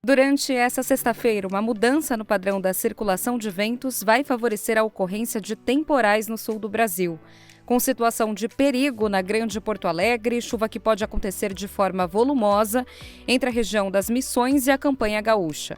Durante essa sexta-feira, uma mudança no padrão da circulação de ventos vai favorecer a ocorrência de temporais no sul do Brasil. Com situação de perigo na Grande Porto Alegre, chuva que pode acontecer de forma volumosa entre a região das Missões e a Campanha Gaúcha.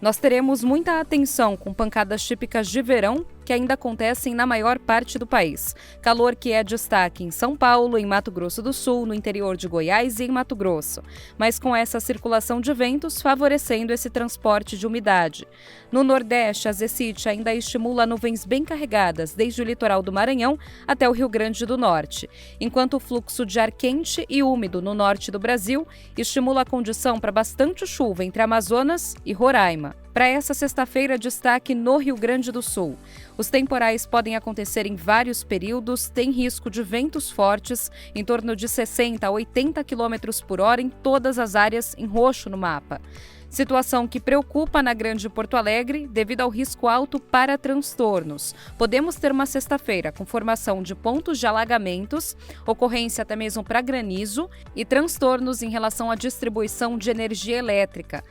Nós teremos muita atenção com pancadas típicas de verão que ainda acontecem na maior parte do país. Calor que é destaque em São Paulo, em Mato Grosso do Sul, no interior de Goiás e em Mato Grosso. Mas com essa circulação de ventos favorecendo esse transporte de umidade. No Nordeste, a Zecit ainda estimula nuvens bem carregadas, desde o litoral do Maranhão até o Rio Grande do Norte. Enquanto o fluxo de ar quente e úmido no norte do Brasil estimula a condição para bastante chuva entre Amazonas e Roraima. Para essa sexta-feira, destaque no Rio Grande do Sul. Os temporais podem acontecer em vários períodos, tem risco de ventos fortes, em torno de 60 a 80 km por hora em todas as áreas em roxo no mapa. Situação que preocupa na Grande Porto Alegre devido ao risco alto para transtornos. Podemos ter uma sexta-feira com formação de pontos de alagamentos, ocorrência até mesmo para granizo e transtornos em relação à distribuição de energia elétrica.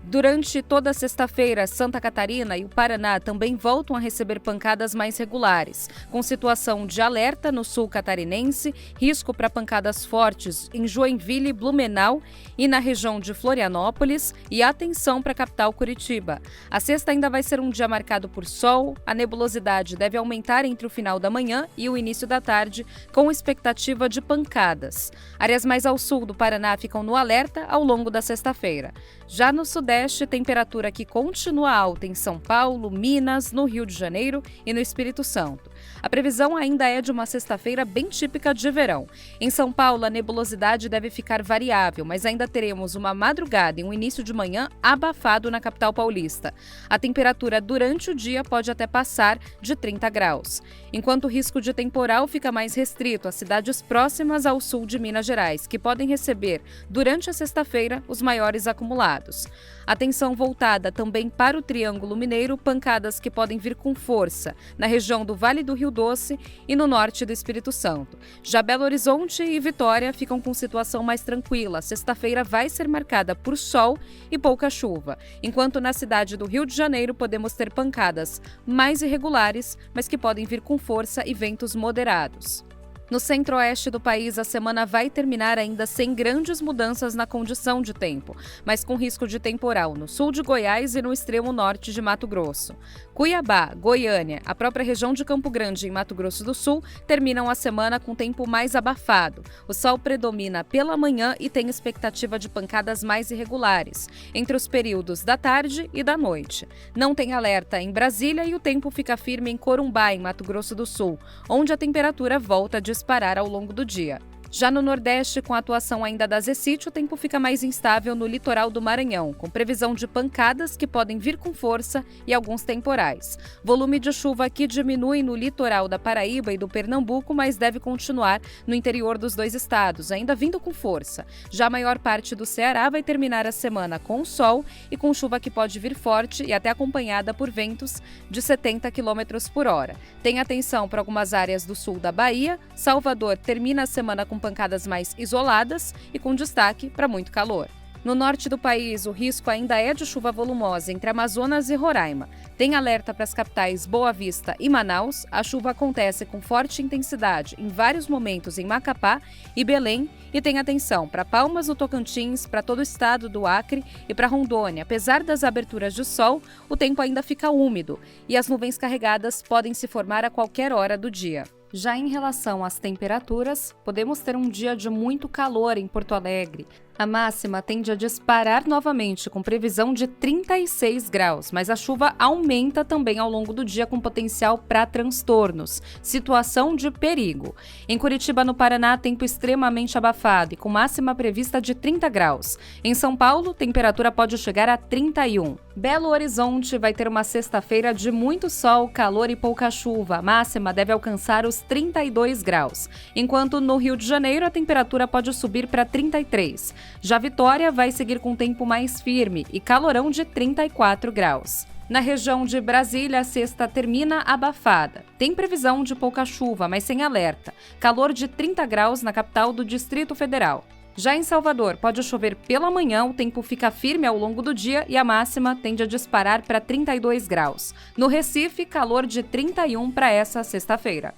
Durante toda a sexta-feira, Santa Catarina e o Paraná também voltam a receber pancadas mais regulares, com situação de alerta no sul catarinense, risco para pancadas fortes em Joinville, Blumenau e na região de Florianópolis e atenção para a capital Curitiba. A sexta ainda vai ser um dia marcado por sol, a nebulosidade deve aumentar entre o final da manhã e o início da tarde, com expectativa de pancadas. Áreas mais ao sul do Paraná ficam no alerta ao longo da sexta-feira. Já no Sudeste, temperatura que continua alta em São Paulo, Minas, no Rio de Janeiro e no Espírito Santo. A previsão ainda é de uma sexta-feira bem típica de verão. Em São Paulo, a nebulosidade deve ficar variável, mas ainda teremos uma madrugada e um início de manhã abafado na capital paulista. A temperatura durante o dia pode até passar de 30 graus. Enquanto o risco de temporal fica mais restrito às cidades próximas ao sul de Minas Gerais, que podem receber, durante a sexta-feira, os maiores acumulados. Atenção voltada também para o Triângulo Mineiro, pancadas que podem vir com força na região do Vale do Rio Doce e no norte do Espírito Santo. Já Belo Horizonte e Vitória ficam com situação mais tranquila. Sexta-feira vai ser marcada por sol e pouca chuva, enquanto na cidade do Rio de Janeiro podemos ter pancadas mais irregulares, mas que podem vir com força e ventos moderados. No centro-oeste do país, a semana vai terminar ainda sem grandes mudanças na condição de tempo, mas com risco de temporal no sul de Goiás e no extremo norte de Mato Grosso. Cuiabá, Goiânia, a própria região de Campo Grande, em Mato Grosso do Sul, terminam a semana com tempo mais abafado. O sol predomina pela manhã e tem expectativa de pancadas mais irregulares, entre os períodos da tarde e da noite. Não tem alerta em Brasília e o tempo fica firme em Corumbá, em Mato Grosso do Sul, onde a temperatura volta a disparar ao longo do dia. Já no Nordeste, com a atuação ainda da Zecit, o tempo fica mais instável no litoral do Maranhão, com previsão de pancadas que podem vir com força e alguns temporais. Volume de chuva que diminui no litoral da Paraíba e do Pernambuco, mas deve continuar no interior dos dois estados, ainda vindo com força. Já a maior parte do Ceará vai terminar a semana com sol e com chuva que pode vir forte e até acompanhada por ventos de 70 km por hora. Tenha atenção para algumas áreas do sul da Bahia. Salvador termina a semana com pancadas mais isoladas e com destaque para muito calor. No norte do país, o risco ainda é de chuva volumosa entre Amazonas e Roraima. Tem alerta para as capitais Boa Vista e Manaus. A chuva acontece com forte intensidade em vários momentos em Macapá e Belém. E tem atenção para Palmas, no Tocantins, para todo o estado do Acre e para Rondônia. Apesar das aberturas de sol, o tempo ainda fica úmido e as nuvens carregadas podem se formar a qualquer hora do dia. Já em relação às temperaturas, podemos ter um dia de muito calor em Porto Alegre. A máxima tende a disparar novamente, com previsão de 36 graus, mas a chuva aumenta também ao longo do dia com potencial para transtornos, situação de perigo. Em Curitiba, no Paraná, tempo extremamente abafado e com máxima prevista de 30 graus. Em São Paulo, temperatura pode chegar a 31. Belo Horizonte vai ter uma sexta-feira de muito sol, calor e pouca chuva. A máxima deve alcançar os 32 graus, enquanto no Rio de Janeiro a temperatura pode subir para 33. Já Vitória vai seguir com tempo mais firme e calorão de 34 graus. Na região de Brasília, a sexta termina abafada. Tem previsão de pouca chuva, mas sem alerta. Calor de 30 graus na capital do Distrito Federal. Já em Salvador, pode chover pela manhã, o tempo fica firme ao longo do dia e a máxima tende a disparar para 32 graus. No Recife, calor de 31 para essa sexta-feira.